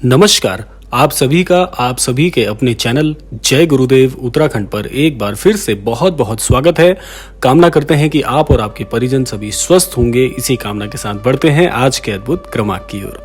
नमस्कार। आप सभी का आप सभी के अपने चैनल जय गुरुदेव उत्तराखंड पर एक बार फिर से बहुत बहुत स्वागत है। कामना करते हैं कि आप और आपके परिजन सभी स्वस्थ होंगे। इसी कामना के साथ बढ़ते हैं आज के अद्भुत क्रमांक की ओर।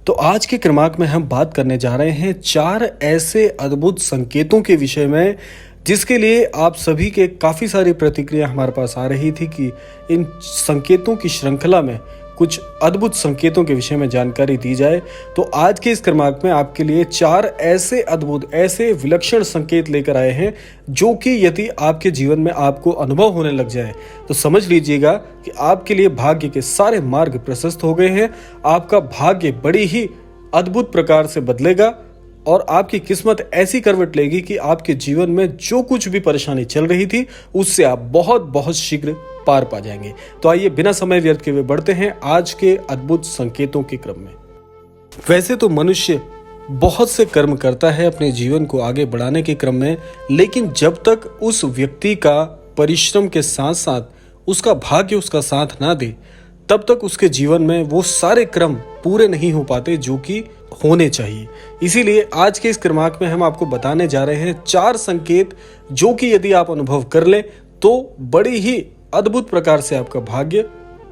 तो आज के क्रमांक में हम बात करने जा रहे हैं 4 ऐसे अद्भुत संकेतों के विषय में जिसके लिए आप सभी के काफ़ी सारी प्रतिक्रिया हमारे पास आ रही थी कि इन संकेतों की श्रृंखला में कुछ अद्भुत संकेतों के विषय में जानकारी दी जाए। तो आज के इस क्रमांक में आपके लिए 4 ऐसे अद्भुत ऐसे विलक्षण संकेत लेकर आए हैं जो कि यदि आपके जीवन में आपको अनुभव होने लग जाए तो समझ लीजिएगा कि आपके लिए भाग्य के सारे मार्ग प्रशस्त हो गए हैं। आपका भाग्य बड़ी ही अद्भुत प्रकार से बदलेगा और आपकी किस्मत ऐसी करवट लेगी कि आपके जीवन में जो कुछ भी परेशानी चल रही थी उससे आप बहुत बहुत शीघ्र पार पा जाएंगे। तो आइए बिना समय व्यर्थ किए हुए बढ़ते हैं आज के अद्भुत संकेतों के क्रम में। वैसे तो मनुष्य बहुत से कर्म करता है अपने जीवन को आगे बढ़ाने के क्रम में, लेकिन जब तक उस व्यक्ति का परिश्रम के साथ साथ उसका भाग्य उसका साथ ना दे तब तक उसके जीवन में वो सारे क्रम पूरे नहीं हो पाते जो कि होने चाहिए। इसीलिए आज के इस क्रमांक में हम आपको बताने जा रहे हैं 4 संकेत जो कि यदि आप अनुभव कर लें तो बड़ी ही अद्भुत प्रकार से आपका भाग्य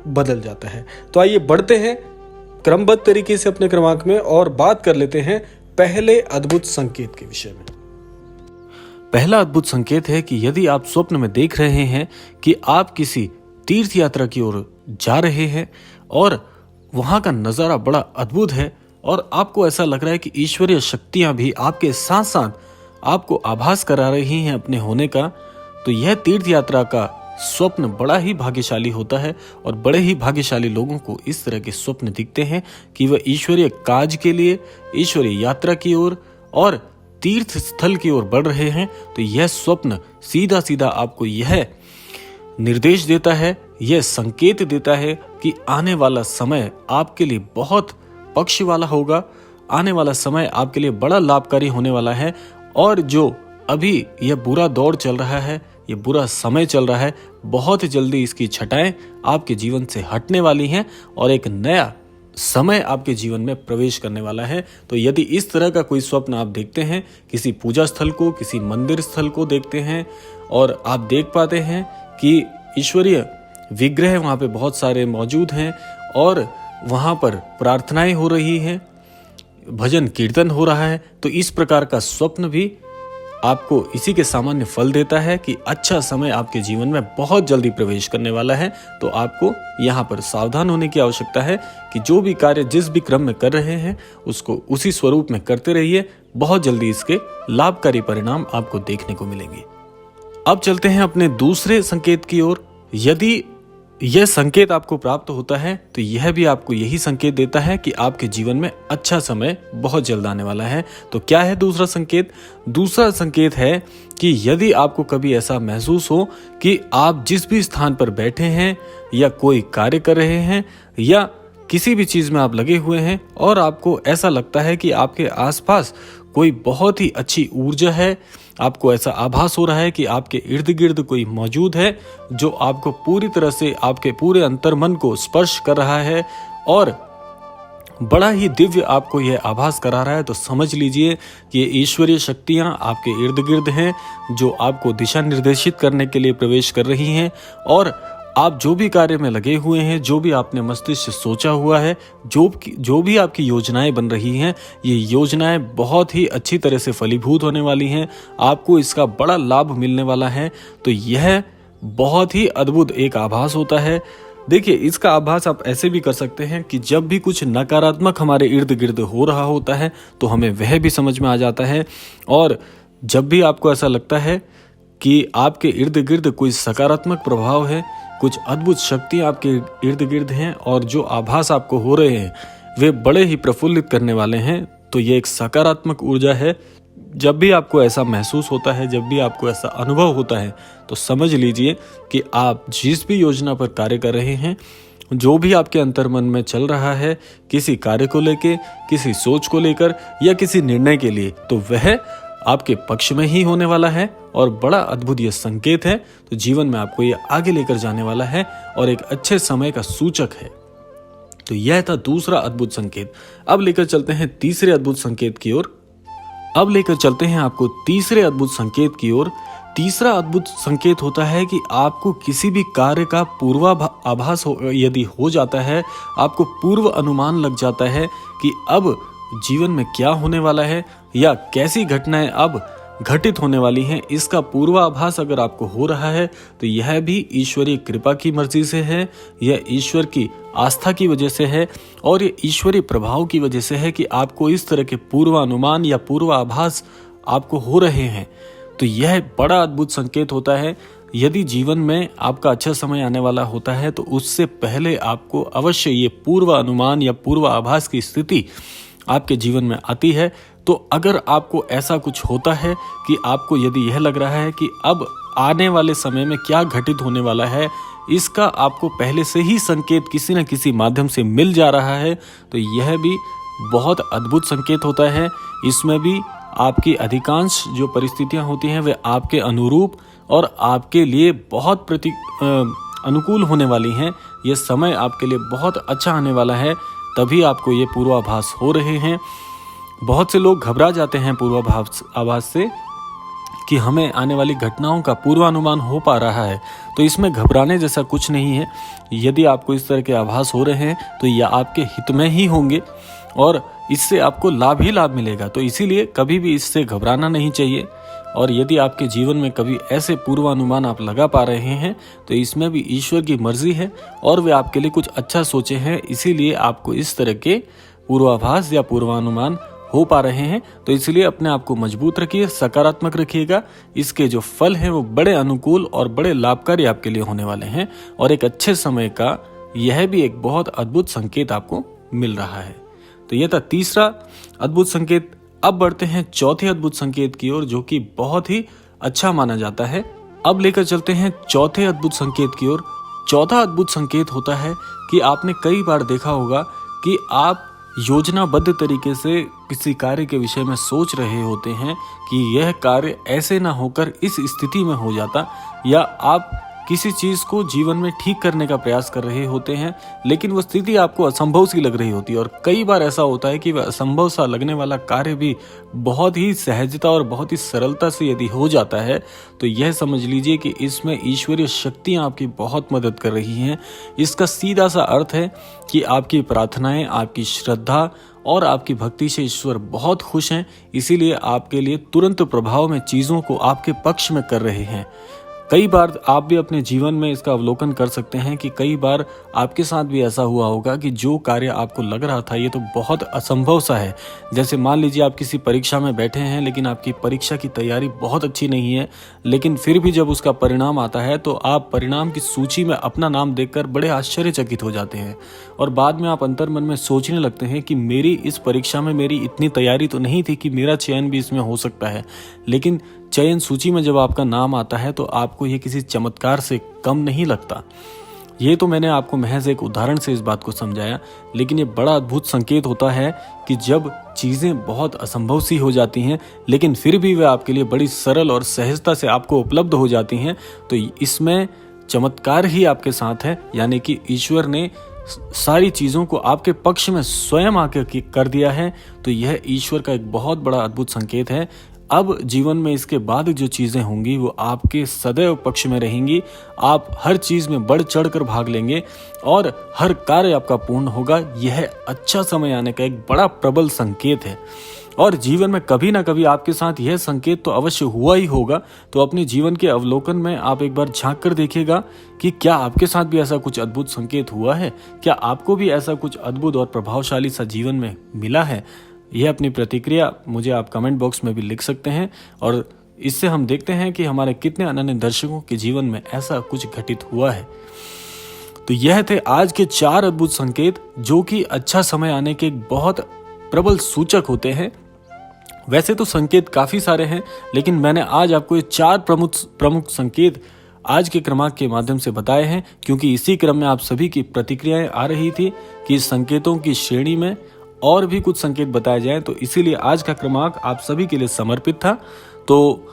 बदल जाता है। तो आइए बढ़ते हैं क्रमबद्ध तरीके से अपने क्रमांक में और बात कर लेते हैं पहले अद्भुत संकेत के विषय में। पहला अद्भुत संकेत है कि यदि आप स्वप्न में देख रहे हैं कि आप किसी तीर्थ यात्रा की ओर जा रहे हैं और वहां का नजारा बड़ा अद्भुत है और आपको ऐसा लग रहा है कि ईश्वरीय शक्तियां भी आपके साथ साथ आपको आभास करा रही हैं अपने होने का, तो यह तीर्थ यात्रा का स्वप्न बड़ा ही भाग्यशाली होता है। और बड़े ही भाग्यशाली लोगों को इस तरह के स्वप्न दिखते हैं कि वह ईश्वरीय काज के लिए ईश्वरीय यात्रा की ओर और तीर्थ स्थल की ओर बढ़ रहे हैं। तो यह स्वप्न सीधा सीधा आपको यह निर्देश देता है, यह संकेत देता है कि आने वाला समय आपके लिए बहुत पक्ष वाला होगा, आने वाला समय आपके लिए बड़ा लाभकारी होने वाला है। और जो अभी यह बुरा दौर चल रहा है, ये बुरा समय चल रहा है, बहुत जल्दी इसकी छटाएं आपके जीवन से हटने वाली हैं और एक नया समय आपके जीवन में प्रवेश करने वाला है। तो यदि इस तरह का कोई स्वप्न आप देखते हैं, किसी पूजा स्थल को, किसी मंदिर स्थल को देखते हैं और आप देख पाते हैं कि ईश्वरीय विग्रह वहाँ पे बहुत सारे मौजूद हैं और वहाँ पर प्रार्थनाएं हो रही हैं, भजन कीर्तन हो रहा है, तो इस प्रकार का स्वप्न भी आपको इसी के सामान्य फल देता है कि अच्छा समय आपके जीवन में बहुत जल्दी प्रवेश करने वाला है। तो आपको यहाँ पर सावधान होने की आवश्यकता है कि जो भी कार्य जिस भी क्रम में कर रहे हैं उसको उसी स्वरूप में करते रहिए। बहुत जल्दी इसके लाभकारी परिणाम आपको देखने को मिलेंगे। अब चलते हैं अपने दूसरे संकेत की ओर। यदि यह संकेत आपको प्राप्त होता है तो यह भी आपको यही संकेत देता है कि आपके जीवन में अच्छा समय बहुत जल्द आने वाला है। तो क्या है दूसरा संकेत? दूसरा संकेत है कि यदि आपको कभी ऐसा महसूस हो कि आप जिस भी स्थान पर बैठे हैं या कोई कार्य कर रहे हैं या किसी भी चीज में आप लगे हुए हैं और आपको ऐसा लगता है कि आपके आसपास कोई बहुत ही अच्छी ऊर्जा है, आपको ऐसा आभास हो रहा है कि आपके इर्द गिर्द कोई मौजूद है जो आपको पूरी तरह से आपके पूरे अंतर्मन को स्पर्श कर रहा है और बड़ा ही दिव्य आपको यह आभास करा रहा है, तो समझ लीजिए कि ये ईश्वरीय शक्तियां आपके इर्द गिर्द हैं जो आपको दिशा निर्देशित करने के लिए प्रवेश कर रही हैं। और आप जो भी कार्य में लगे हुए हैं, जो भी आपने मस्तिष्क से सोचा हुआ है, जो भी आपकी योजनाएं बन रही हैं, ये योजनाएं बहुत ही अच्छी तरह से फलीभूत होने वाली हैं। आपको इसका बड़ा लाभ मिलने वाला है। तो यह बहुत ही अद्भुत एक आभास होता है। देखिए, इसका आभास आप ऐसे भी कर सकते हैं कि जब भी कुछ नकारात्मक हमारे इर्द गिर्द हो रहा होता है तो हमें वह भी समझ में आ जाता है। और जब भी आपको ऐसा लगता है कि आपके इर्द गिर्द कोई सकारात्मक प्रभाव है, कुछ अद्भुत शक्तियां आपके इर्द गिर्द हैं और जो आभास आपको हो रहे हैं वे बड़े ही प्रफुल्लित करने वाले हैं, तो ये एक सकारात्मक ऊर्जा है। जब भी आपको ऐसा महसूस होता है, जब भी आपको ऐसा अनुभव होता है, तो समझ लीजिए कि आप जिस भी योजना पर कार्य कर रहे हैं, जो भी आपके अंतर्मन में चल रहा है, किसी कार्य को लेकर, किसी सोच को लेकर या किसी निर्णय के लिए, तो वह आपके पक्ष में ही होने वाला है और बड़ा अद्भुत यह संकेत है। तो जीवन में आपको ये आगे लेकर जाने वाला है और एक अच्छे समय का सूचक है। तो यह था दूसरा अद्भुत संकेत। अब लेकर चलते हैं तीसरे अद्भुत संकेत की ओर। अब लेकर चलते हैं आपको तीसरे अद्भुत संकेत की ओर। तीसरा अद्भुत संकेत होता है कि आपको किसी भी कार्य का पूर्वाभास यदि हो जाता है, आपको पूर्व अनुमान लग जाता है कि अब जीवन में क्या होने वाला है या कैसी घटनाएं अब घटित होने वाली हैं, इसका पूर्वाभास अगर आपको हो रहा है तो यह भी ईश्वरीय कृपा की मर्जी से है, यह ईश्वर की आस्था की वजह से है और ये ईश्वरीय प्रभाव की वजह से है कि आपको इस तरह के पूर्वानुमान या पूर्वाभास आपको हो रहे हैं। तो यह बड़ा अद्भुत संकेत होता है। यदि जीवन में आपका अच्छा समय आने वाला होता है तो उससे पहले आपको अवश्य ये पूर्व अनुमान या पूर्वाभास की स्थिति आपके जीवन में आती है। तो अगर आपको ऐसा कुछ होता है कि आपको यदि यह लग रहा है कि अब आने वाले समय में क्या घटित होने वाला है, इसका आपको पहले से ही संकेत किसी न किसी माध्यम से मिल जा रहा है, तो यह भी बहुत अद्भुत संकेत होता है। इसमें भी आपकी अधिकांश जो परिस्थितियां होती हैं वे आपके अनुरूप और आपके लिए बहुत अनुकूल होने वाली हैं। ये समय आपके लिए बहुत अच्छा आने वाला है, तभी आपको ये पूर्वाभास हो रहे हैं। बहुत से लोग घबरा जाते हैं पूर्वाभास से कि हमें आने वाली घटनाओं का पूर्वानुमान हो पा रहा है, तो इसमें घबराने जैसा कुछ नहीं है। यदि आपको इस तरह के आभास हो रहे हैं तो यह आपके हित में ही होंगे और इससे आपको लाभ ही लाभ मिलेगा। तो इसीलिए कभी भी इससे घबराना नहीं चाहिए। और यदि आपके जीवन में कभी ऐसे पूर्वानुमान आप लगा पा रहे हैं तो इसमें भी ईश्वर की मर्जी है और वे आपके लिए कुछ अच्छा सोचे हैं, इसीलिए आपको इस तरह के पूर्वाभास या पूर्वानुमान हो पा रहे हैं। तो इसलिए अपने आप को मजबूत रखिए, सकारात्मक रखिएगा। इसके जो फल हैं वो बड़े अनुकूल और बड़े लाभकारी आपके लिए होने वाले हैं और एक अच्छे समय का यह भी एक बहुत अद्भुत संकेत आपको मिल रहा है। तो यह था तीसरा अद्भुत संकेत। अब बढ़ते हैं चौथे अद्भुत संकेत की ओर, जो कि बहुत ही अच्छा माना जाता है। अब लेकर चलते हैं चौथे अद्भुत संकेत की ओर। चौथा अद्भुत संकेत होता है कि आपने कई बार देखा होगा कि आप योजनाबद्ध तरीके से किसी कार्य के विषय में सोच रहे होते हैं कि यह कार्य ऐसे ना होकर इस स्थिति में हो जाता, या आप किसी चीज को जीवन में ठीक करने का प्रयास कर रहे होते हैं, लेकिन वो स्थिति आपको असंभव सी लग रही होती है। और कई बार ऐसा होता है कि वह असंभव सा लगने वाला कार्य भी बहुत ही सहजता और बहुत ही सरलता से यदि हो जाता है, तो यह समझ लीजिए कि इसमें ईश्वरीय शक्तियां आपकी बहुत मदद कर रही हैं। इसका सीधा सा अर्थ है कि आपकी प्रार्थनाएं, आपकी श्रद्धा और आपकी भक्ति से ईश्वर बहुत खुश हैं, इसीलिए आपके लिए तुरंत प्रभाव में चीजों को आपके पक्ष में कर रहे हैं। कई बार आप भी अपने जीवन में इसका अवलोकन कर सकते हैं कि कई बार आपके साथ भी ऐसा हुआ होगा कि जो कार्य आपको लग रहा था ये तो बहुत असंभव सा है। जैसे मान लीजिए आप किसी परीक्षा में बैठे हैं, लेकिन आपकी परीक्षा की तैयारी बहुत अच्छी नहीं है, लेकिन फिर भी जब उसका परिणाम आता है तो आप परिणाम की सूची में अपना नाम देखकर बड़े आश्चर्यचकित हो जाते हैं और बाद में आप अंतर्मन में सोचने लगते हैं कि मेरी इस परीक्षा में मेरी इतनी तैयारी तो नहीं थी कि मेरा चयन भी इसमें हो सकता है। लेकिन चयन सूची में जब आपका नाम आता है तो आपको ये किसी चमत्कार से कम नहीं लगता। ये तो मैंने आपको महज एक उदाहरण से इस बात को समझाया, लेकिन ये बड़ा अद्भुत संकेत होता है कि जब चीज़ें बहुत असंभव सी हो जाती हैं लेकिन फिर भी वे आपके लिए बड़ी सरल और सहजता से आपको उपलब्ध हो जाती हैं, तो इसमें चमत्कार ही आपके साथ है। यानी कि ईश्वर ने सारी चीज़ों को आपके पक्ष में स्वयं आकर कर दिया है। तो यह ईश्वर का एक बहुत बड़ा अद्भुत संकेत है। अब जीवन में इसके बाद जो चीज़ें होंगी वो आपके सदैव पक्ष में रहेंगी। आप हर चीज़ में बढ़ चढ़ कर भाग लेंगे और हर कार्य आपका पूर्ण होगा। यह अच्छा समय आने का एक बड़ा प्रबल संकेत है और जीवन में कभी ना कभी आपके साथ यह संकेत तो अवश्य हुआ ही होगा। तो अपने जीवन के अवलोकन में आप एक बार झांक कर देखिएगा कि क्या आपके साथ भी ऐसा कुछ अद्भुत संकेत हुआ है, क्या आपको भी ऐसा कुछ अद्भुत और प्रभावशाली सा जीवन में मिला है। यह अपनी प्रतिक्रिया मुझे आप कमेंट बॉक्स में भी लिख सकते हैं और इससे हम देखते हैं कि हमारे कितने अनन्य दर्शकों के जीवन में ऐसा कुछ घटित हुआ है। तो यह थे आज के 4 अद्भुत संकेत जो कि अच्छा समय आने के एक बहुत प्रबल सूचक होते हैं। वैसे तो संकेत काफी सारे हैं, लेकिन मैंने आज आपको ये 4 प्रमुख संकेत आज के क्रमांक के माध्यम से बताए हैं, क्योंकि इसी क्रम में आप सभी की प्रतिक्रियाएं आ रही थी कि इस संकेतों की श्रेणी में और भी कुछ संकेत बताए जाएं, तो इसीलिए आज का क्रमांक आप सभी के लिए समर्पित था। तो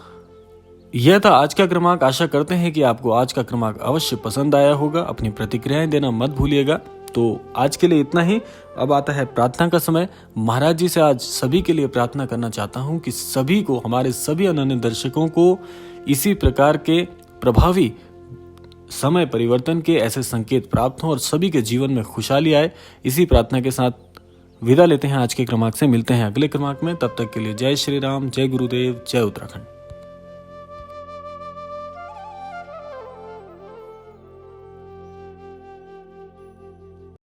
यह था आज का क्रमांक। आशा करते हैं कि आपको आज का क्रमांक अवश्य पसंद आया होगा। अपनी प्रतिक्रियाएं देना मत भूलिएगा। तो आज के लिए इतना ही। अब आता है प्रार्थना का समय। महाराज जी से आज सभी के लिए प्रार्थना करना चाहता हूं कि सभी को, हमारे सभी अनन्य दर्शकों को इसी प्रकार के प्रभावी समय परिवर्तन के ऐसे संकेत प्राप्त हों और सभी के जीवन में खुशहाली आए। इसी प्रार्थना के साथ विदा लेते हैं आज के क्रमांक से। मिलते हैं अगले क्रमांक में, तब तक के लिए जय श्री राम, जय गुरुदेव, जय उत्तराखंड।